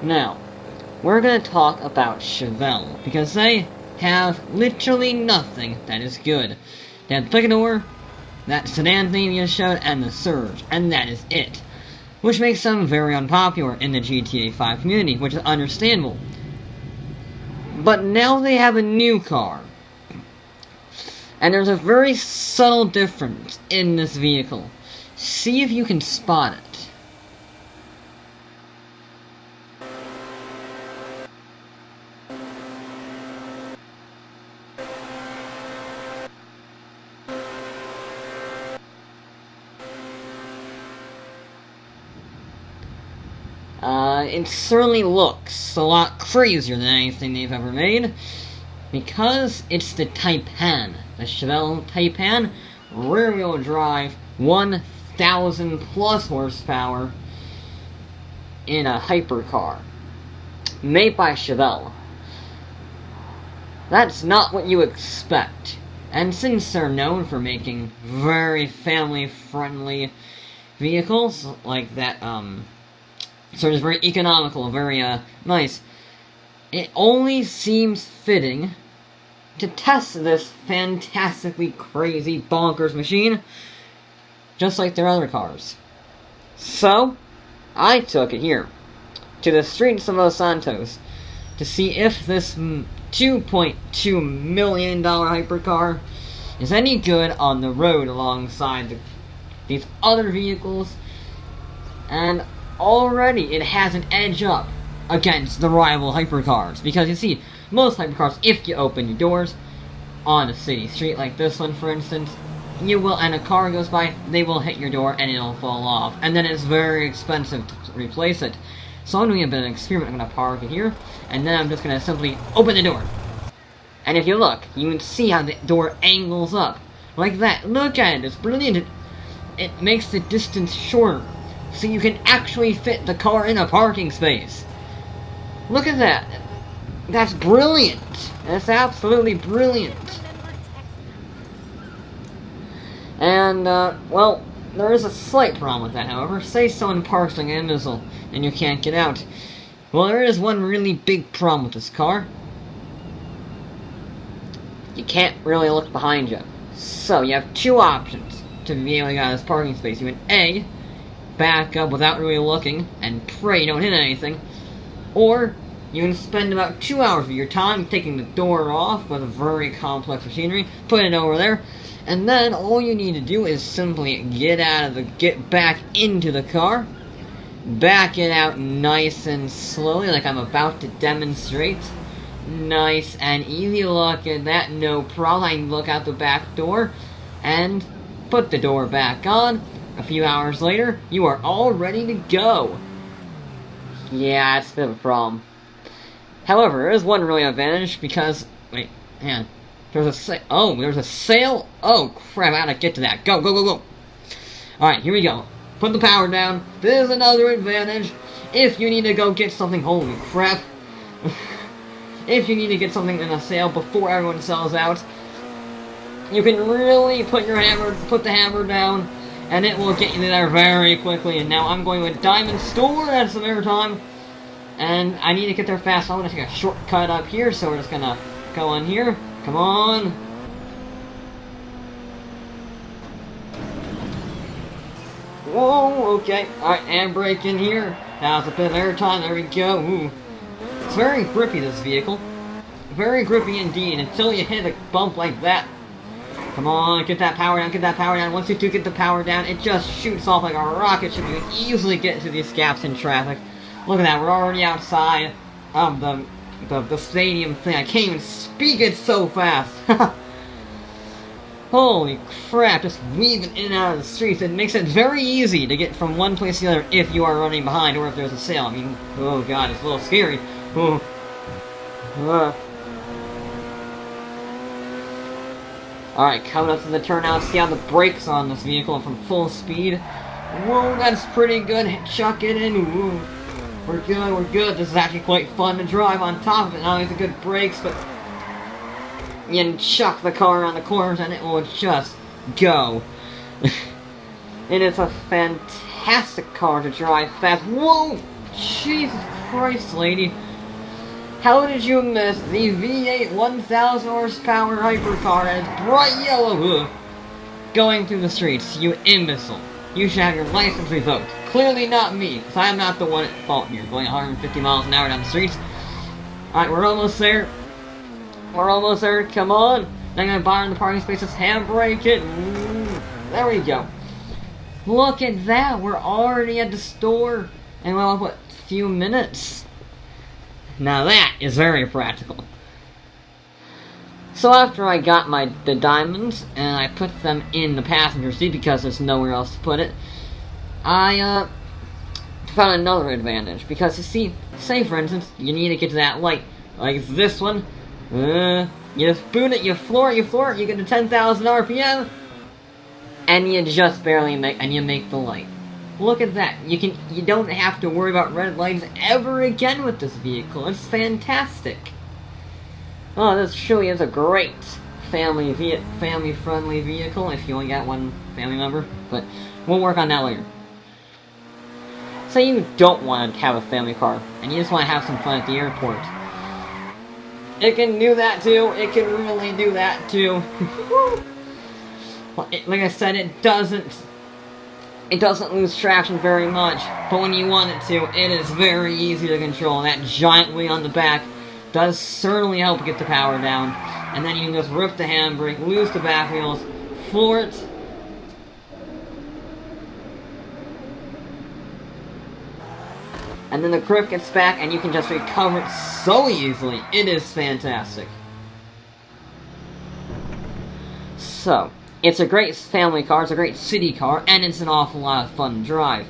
Now, we're going to talk about Cheval, because they have literally nothing that is good. They have the Picador, that sedan theme you showed, and the Surge, and that is it. Which makes them very unpopular in the GTA 5 community, which is understandable. But now they have a new car. And there's a very subtle difference in this vehicle. See if you can spot it. It certainly looks a lot crazier than anything they've ever made, because it's the Taipan, the Cheval Taipan, rear-wheel drive, 1,000 plus horsepower, in a hypercar, made by Cheval. That's not what you expect, and since they're known for making very family-friendly vehicles, like that, so it's very economical, very, nice. It only seems fitting to test this fantastically crazy bonkers machine, just like their other cars. So, I took it here, to the streets of Los Santos, to see if this $2.2 million hypercar is any good on the road alongside these other vehicles, and already it has an edge up against the rival hypercars, because you see, most hypercars, if you open your doors on a city street like this one for instance, you will, and a car goes by, they will hit your door and it'll fall off, and then it's very expensive to replace it. So I'm doing a bit of an experiment. I'm going to park it here, and then I'm just going to simply open the door. And if you look, you can see how the door angles up, like that. Look at it, it's brilliant. It makes the distance shorter, so you can actually fit the car in a parking space. Look at that. That's brilliant. That's absolutely brilliant. And, well, there is a slight problem with that, however. Say someone parks like an imbecile and you can't get out. Well, there is one really big problem with this car. You can't really look behind you. So, you have two options to be able to get out of this parking space. You can A, back up without really looking and pray you don't hit anything, or you can spend about 2 hours of your time taking the door off with a very complex machinery, put it over there, and then all you need to do is simply get back into the car, back it out nice and slowly like I'm about to demonstrate. Nice and easy. Look at that, no problem. I can look out the back door and put the door back on. A few hours later, you are all ready to go. Yeah, it's a bit of a problem. However, there is one really advantage, because... Wait, hang on. There's a sale? Oh, crap, I gotta get to that. Go, go, go, go. Alright, here we go. Put the power down. There's another advantage. If you need to go get something, holy crap. If you need to get something in a sale before everyone sells out, you can really put the hammer down, and it will get you there very quickly. And now I'm going to a diamond store, that's the maritime, and I need to get there fast. So I'm going to take a shortcut up here, so we're just going to go in here. Come on. Whoa, okay. Alright, and brake in here. That's a bit of airtime, there we go. Ooh. It's very grippy, this vehicle. Very grippy indeed, until you hit a bump like that. Come on, get that power down, get that power down. Once you do get the power down, it just shoots off like a rocket ship. You can easily get into these gaps in traffic. Look at that, we're already outside of the stadium thing. I can't even speak it so fast. Holy crap, just weaving in and out of the streets. It makes it very easy to get from one place to the other if you are running behind or if there's a sale. I mean, oh god, it's a little scary. Oh. Alright, coming up to the turnout, see how the brakes on this vehicle from full speed. Whoa, that's pretty good. Chuck it in. Whoa. We're good, we're good. This is actually quite fun to drive on top of it. Not only the good brakes, but you can chuck the car around the corners and it will just go. It is a fantastic car to drive fast. Whoa! Jesus Christ, lady. How did you miss the V8 1,000 horsepower hypercar as bright yellow going through the streets, you imbecile? You should have your license revoked. Clearly not me, because I am not the one at fault here, going 150 miles an hour down the streets. Alright, we're almost there. We're almost there, come on. Now I'm gonna buy in the parking spaces, handbrake it. There we go. Look at that, we're already at the store. And we'll have, what, a few minutes? Now that is very practical. So after I got the diamonds, and I put them in the passenger seat because there's nowhere else to put it, I found another advantage. Because you see, say for instance, you need to get to that light, like this one. You just boot it, you floor it, you get to 10,000 RPM, and you just barely make the light. Look at that. You don't have to worry about red lights ever again with this vehicle. It's fantastic. Oh, this truly is a great family-friendly vehicle if you only got one family member, but we'll work on that later. Say you don't want to have a family car, and you just want to have some fun at the airport. It can do that too. It can really do that too. Like I said, it doesn't lose traction very much, but when you want it to, it is very easy to control. That giant wing on the back does certainly help get the power down, and then you can just rip the handbrake, lose the back wheels, floor it, and then the grip gets back, and you can just recover it so easily. It is fantastic. So, it's a great family car, it's a great city car, and it's an awful lot of fun to drive.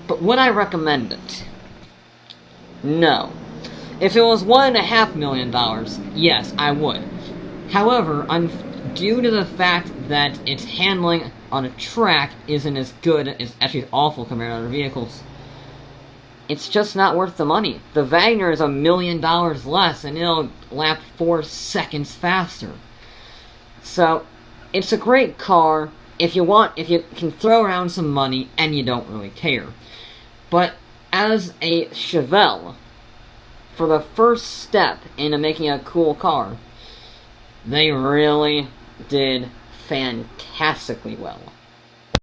But would I recommend it? No. If it was $1.5 million, yes, I would. However, due to the fact that its handling on a track isn't as good, it's actually awful compared to other vehicles, it's just not worth the money. The Wagner is $1 million less, and it'll lap 4 seconds faster. So, it's a great car if you can throw around some money and you don't really care. But as a Cheval, for the first step into making a cool car, they really did fantastically well.